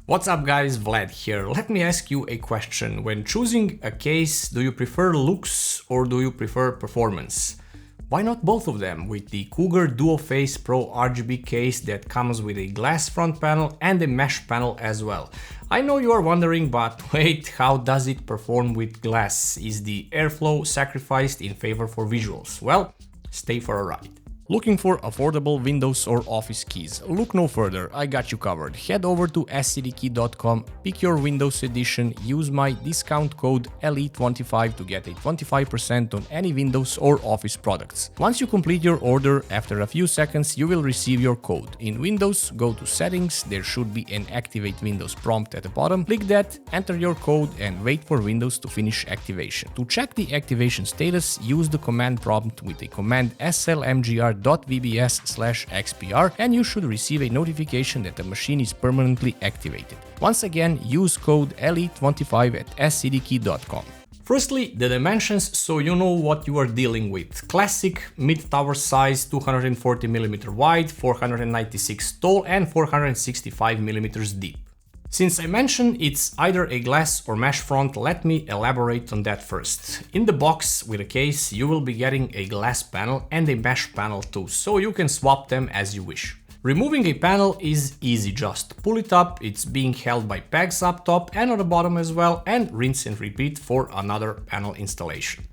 What's up guys, Vlad here. Let me ask you a question. When choosing a case, do you prefer looks or do you prefer performance? Why not both of them with the Cougar Duoface Pro RGB case that comes with a glass front panel and a mesh panel as well? I know you are wondering, but wait, how does it perform with glass? Is the airflow sacrificed in favor for visuals? Well, stay for a ride. Looking for affordable Windows or Office keys? Look no further, I got you covered. Head over to scdkey.com, pick your Windows edition, use my discount code LE25 to get a 25% on any Windows or Office products. Once you complete your order, after a few seconds you will receive your code. In Windows, go to Settings, there should be an Activate Windows prompt at the bottom. Click that, enter your code and wait for Windows to finish activation. To check the activation status, use the command prompt with the command slmgr.vbs/xpr and you should receive a notification that the machine is permanently activated. Once again, use code LE25 at scdkey.com. Firstly, the dimensions so you know what you are dealing with. Classic mid-tower size, 240mm wide, 496 tall and 465mm deep. Since I mentioned it's either a glass or mesh front, let me elaborate on that first. In the box with a case you will be getting a glass panel and a mesh panel too, so you can swap them as you wish. Removing a panel is easy, just pull it up, it's being held by pegs up top and on the bottom as well, and rinse and repeat for another panel installation.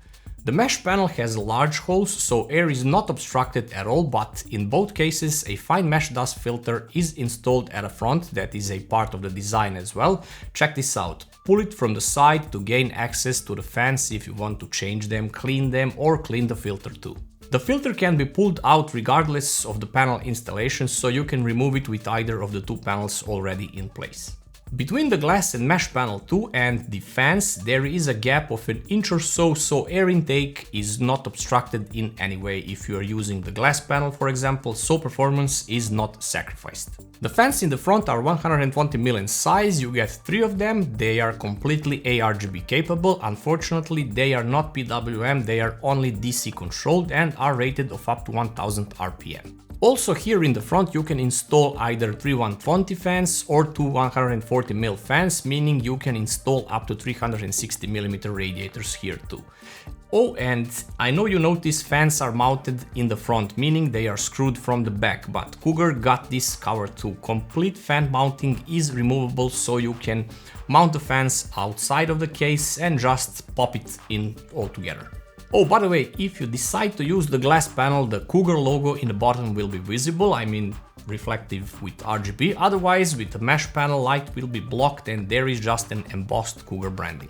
The mesh panel has large holes, so air is not obstructed at all, but in both cases a fine mesh dust filter is installed at the front that is a part of the design as well. Check this out. Pull it from the side to gain access to the fans if you want to change them, clean them or clean the filter too. The filter can be pulled out regardless of the panel installation, so you can remove it with either of the two panels already in place. Between the glass and mesh panel 2 and the fans there is a gap of an inch or so, so air intake is not obstructed in any way if you are using the glass panel for example, so performance is not sacrificed. The fans in the front are 120mm in size, you get 3 of them, they are completely RGB capable. Unfortunately they are not PWM, they are only DC controlled and are rated of up to 1000 RPM. Also here in the front you can install either 3 120 fans or 2 140mm fans, meaning you can install up to 360mm radiators here too. Oh, and I know you notice fans are mounted in the front, meaning they are screwed from the back, but Cougar got this covered too. Complete fan mounting is removable, so you can mount the fans outside of the case and just pop it in altogether. Oh, by the way, if you decide to use the glass panel, the Cougar logo in the bottom will be visible, I mean reflective with RGB, otherwise with the mesh panel light will be blocked and there is just an embossed Cougar branding.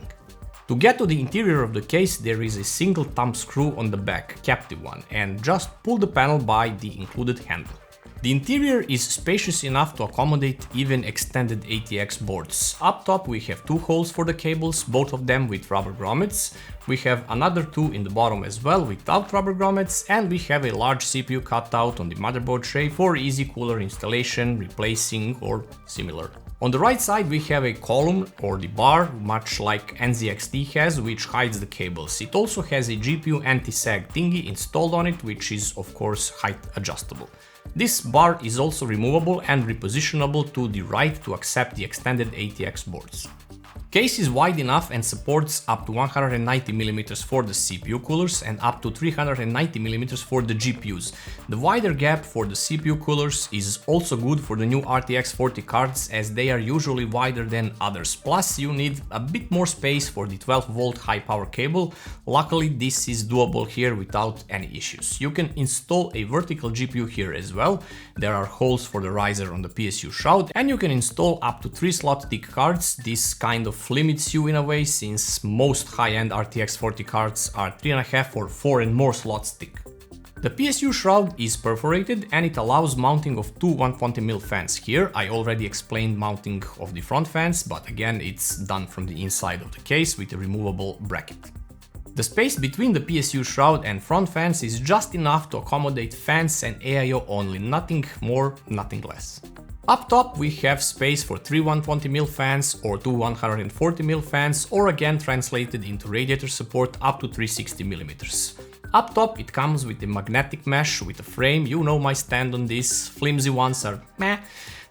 To get to the interior of the case there is a single thumb screw on the back, captive one, and just pull the panel by the included handle. The interior is spacious enough to accommodate even extended ATX boards. Up top we have 2 holes for the cables, both of them with rubber grommets. We have another 2 in the bottom as well without rubber grommets, and we have a large CPU cutout on the motherboard tray for easy cooler installation, replacing or similar. On the right side we have a column or the bar, much like NZXT has, which hides the cables. It also has a GPU anti-sag thingy installed on it, which is of course height adjustable. This bar is also removable and repositionable to the right to accept the extended ATX boards. Case is wide enough and supports up to 190mm for the CPU coolers and up to 390mm for the GPUs. The wider gap for the CPU coolers is also good for the new RTX 40 cards, as they are usually wider than others. Plus you need a bit more space for the 12V high power cable. Luckily this is doable here without any issues. You can install a vertical GPU here as well. There are holes for the riser on the PSU shroud, and you can install up to 3 slot thick cards. This kind of limits you in a way, since most high-end RTX 40 cards are 3.5 or 4 and more slots thick. The PSU shroud is perforated and it allows mounting of 2 120mm fans here. I already explained mounting of the front fans, but again it's done from the inside of the case with a removable bracket. The space between the PSU shroud and front fans is just enough to accommodate fans and AIO only, nothing more, nothing less. Up top we have space for 3 120mm fans or 2 140mm fans, or again translated into radiator support up to 360mm. Up top it comes with a magnetic mesh with a frame, you know my stand on this, flimsy ones are meh.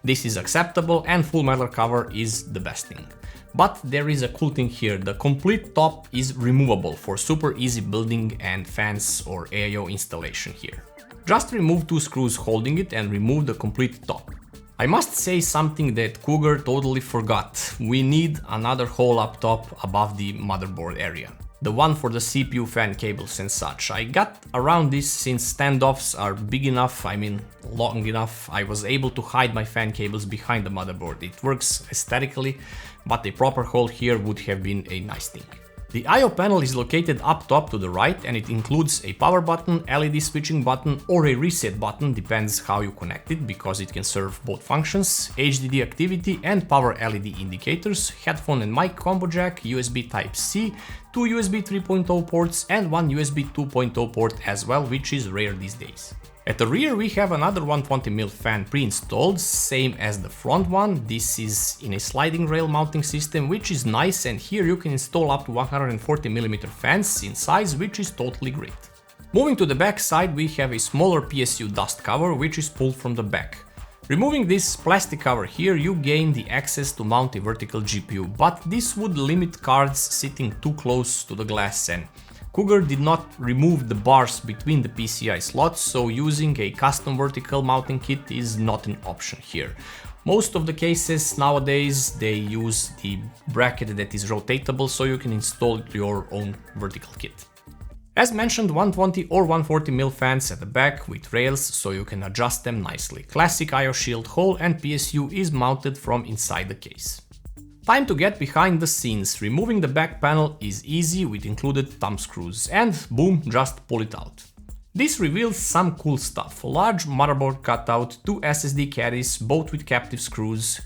This is acceptable and full metal cover is the best thing. But there is a cool thing here, the complete top is removable for super easy building and fans or AIO installation here. Just remove two screws holding it and remove the complete top. I must say something that Cougar totally forgot. We need another hole up top above the motherboard area. The one for the CPU fan cables and such. I got around this since standoffs are big enough, long enough. I was able to hide my fan cables behind the motherboard. It works aesthetically, but a proper hole here would have been a nice thing. The I/O panel is located up top to the right and it includes a power button, LED switching button or a reset button, depends how you connect it because it can serve both functions, HDD activity and power LED indicators, headphone and mic combo jack, USB Type-C, two USB 3.0 ports and one USB 2.0 port as well, which is rare these days. At the rear we have another 120mm fan pre-installed, same as the front one. This is in a sliding rail mounting system, which is nice, and here you can install up to 140mm fans in size, which is totally great. Moving to the back side we have a smaller PSU dust cover, which is pulled from the back. Removing this plastic cover here, you gain the access to mount a vertical GPU, but this would limit cards sitting too close to the glass, and Cougar did not remove the bars between the PCI slots, so using a custom vertical mounting kit is not an option here. Most of the cases nowadays they use the bracket that is rotatable, so you can install your own vertical kit. As mentioned, 120 or 140mm fans at the back with rails, so you can adjust them nicely. Classic I/O shield hole and PSU is mounted from inside the case. Time to get behind the scenes. Removing the back panel is easy with included thumb screws and boom, just pull it out. This reveals some cool stuff. A large motherboard cutout, two SSD caddies, both with captive screws.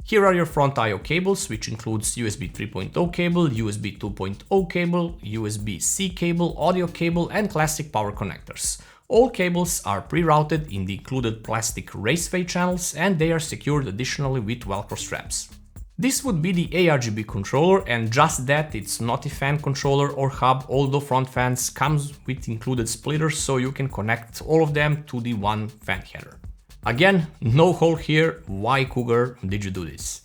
Here are your front I/O cables, which includes USB 3.0 cable, USB 2.0 cable, USB-C cable, audio cable and classic power connectors. All cables are pre-routed in the included plastic raceway channels and they are secured additionally with Velcro straps. This would be the RGB controller, and just that, it's not a fan controller or hub, although front fans comes with included splitters, so you can connect all of them to the one fan header. Again, no hole here. Why, Cougar, did you do this?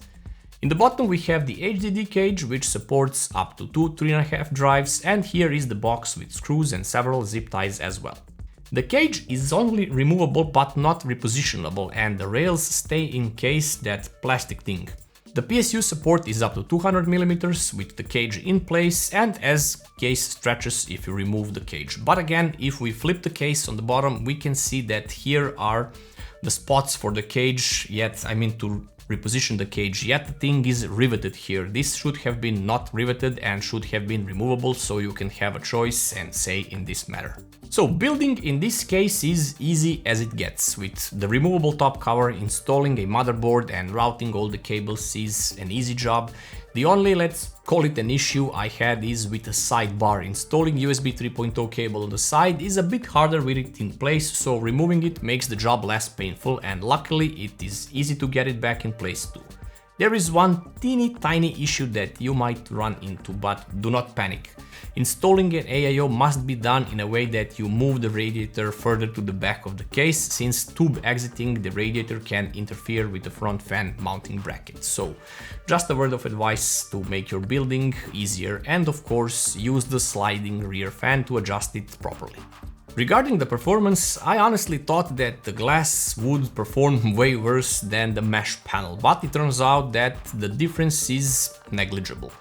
In the bottom we have the HDD cage, which supports up to two 3.5 drives, and here is the box with screws and several zip ties as well. The cage is only removable but not repositionable, and the rails stay in case, that plastic thing. The PSU support is up to 200mm with the cage in place and as case stretches if you remove the cage. But again, if we flip the case on the bottom, we can see that here are the spots for the cage, to reposition the cage, yet the thing is riveted here. This should have been not riveted and should have been removable, so you can have a choice and say in this matter. So building in this case is easy as it gets. With the removable top cover, installing a motherboard and routing all the cables is an easy job. The only, let's call it an issue I had is with the sidebar. Installing USB 3.0 cable on the side is a bit harder with it in place, so removing it makes the job less painful, and luckily it is easy to get it back in place too. There is one teeny tiny issue that you might run into, but do not panic. Installing an AIO must be done in a way that you move the radiator further to the back of the case, since tube exiting the radiator can interfere with the front fan mounting bracket. So just a word of advice to make your building easier, and of course use the sliding rear fan to adjust it properly. Regarding the performance, I honestly thought that the glass would perform way worse than the mesh panel, but it turns out that the difference is negligible.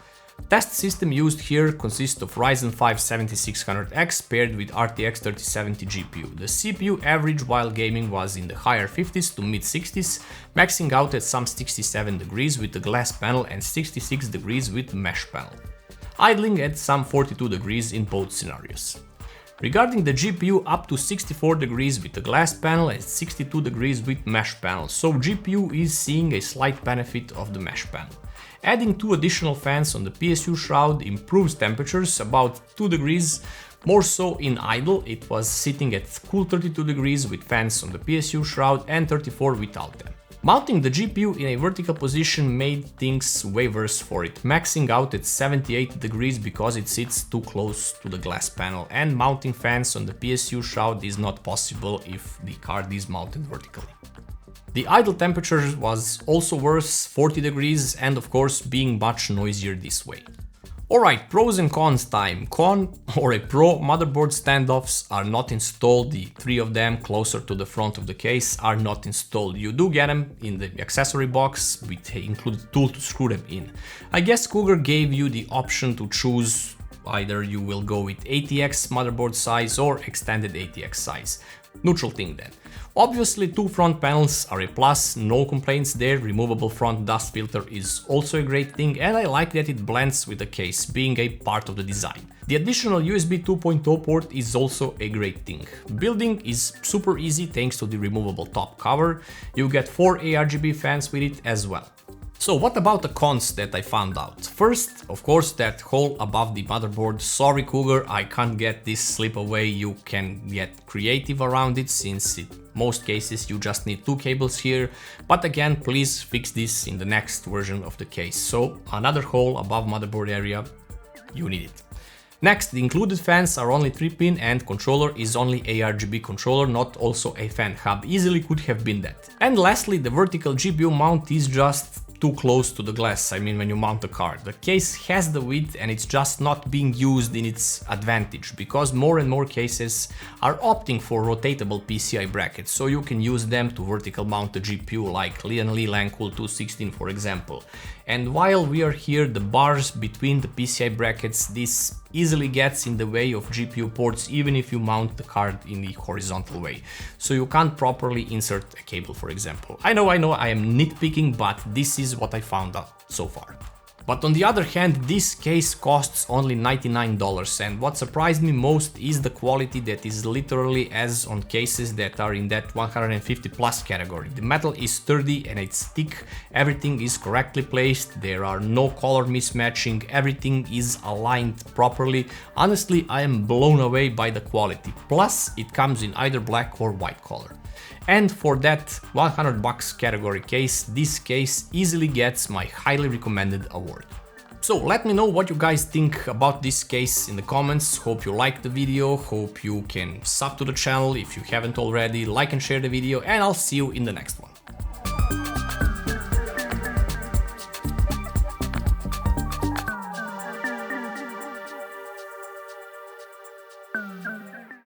Test system used here consists of Ryzen 5 7600X paired with RTX 3070 GPU. The CPU average while gaming was in the higher 50s to mid 60s, maxing out at some 67 degrees with the glass panel and 66 degrees with the mesh panel, idling at some 42 degrees in both scenarios. Regarding the GPU, up to 64 degrees with the glass panel and 62 degrees with mesh panel, so GPU is seeing a slight benefit of the mesh panel. Adding two additional fans on the PSU shroud improves temperatures about 2 degrees, more so in idle. It was sitting at cool 32 degrees with fans on the PSU shroud and 34 without them. Mounting the GPU in a vertical position made things way worse for it, maxing out at 78 degrees because it sits too close to the glass panel, and mounting fans on the PSU shroud is not possible if the card is mounted vertically. The idle temperature was also worse, 40 degrees, and of course being much noisier this way. Alright, pros and cons time. Con or a pro, motherboard standoffs are not installed. The 3 of them closer to the front of the case are not installed. You do get them in the accessory box with an included tool to screw them in. I guess Cougar gave you the option to choose either you will go with ATX motherboard size or extended ATX size. Neutral thing then. Obviously 2 front panels are a plus, no complaints there. Removable front dust filter is also a great thing, and I like that it blends with the case, being a part of the design. The additional USB 2.0 port is also a great thing. Building is super easy thanks to the removable top cover. You get 4 RGB fans with it as well. So what about the cons that I found out? First, of course, that hole above the motherboard. Sorry Cougar, I can't get this slip away. You can get creative around it, since in most cases you just need 2 cables here. But again, please fix this in the next version of the case. So another hole above motherboard area, you need it. Next, the included fans are only 3-pin and controller is only a RGB controller, not also a fan hub. Easily could have been that. And lastly, the vertical GPU mount is just too close to the glass, I mean when you mount the card. The case has the width and it's just not being used in its advantage, because more and more cases are opting for rotatable PCI brackets, so you can use them to vertical mount the GPU, like Lian Li Langcool 216 for example. And while we are here, the bars between the PCI brackets, this easily gets in the way of GPU ports even if you mount the card in the horizontal way. So you can't properly insert a cable, for example. I know, I am nitpicking, but this is what I found out so far. But on the other hand, this case costs only $99, and what surprised me most is the quality that is literally as on cases that are in that 150 plus category. The metal is sturdy and it's thick, everything is correctly placed, there are no color mismatching, everything is aligned properly. Honestly, I am blown away by the quality. Plus, it comes in either black or white color. And for that $100 category case, this case easily gets my highly recommended award. So let me know what you guys think about this case in the comments. Hope you liked the video, hope you can sub to the channel if you haven't already, like and share the video, and I'll see you in the next one.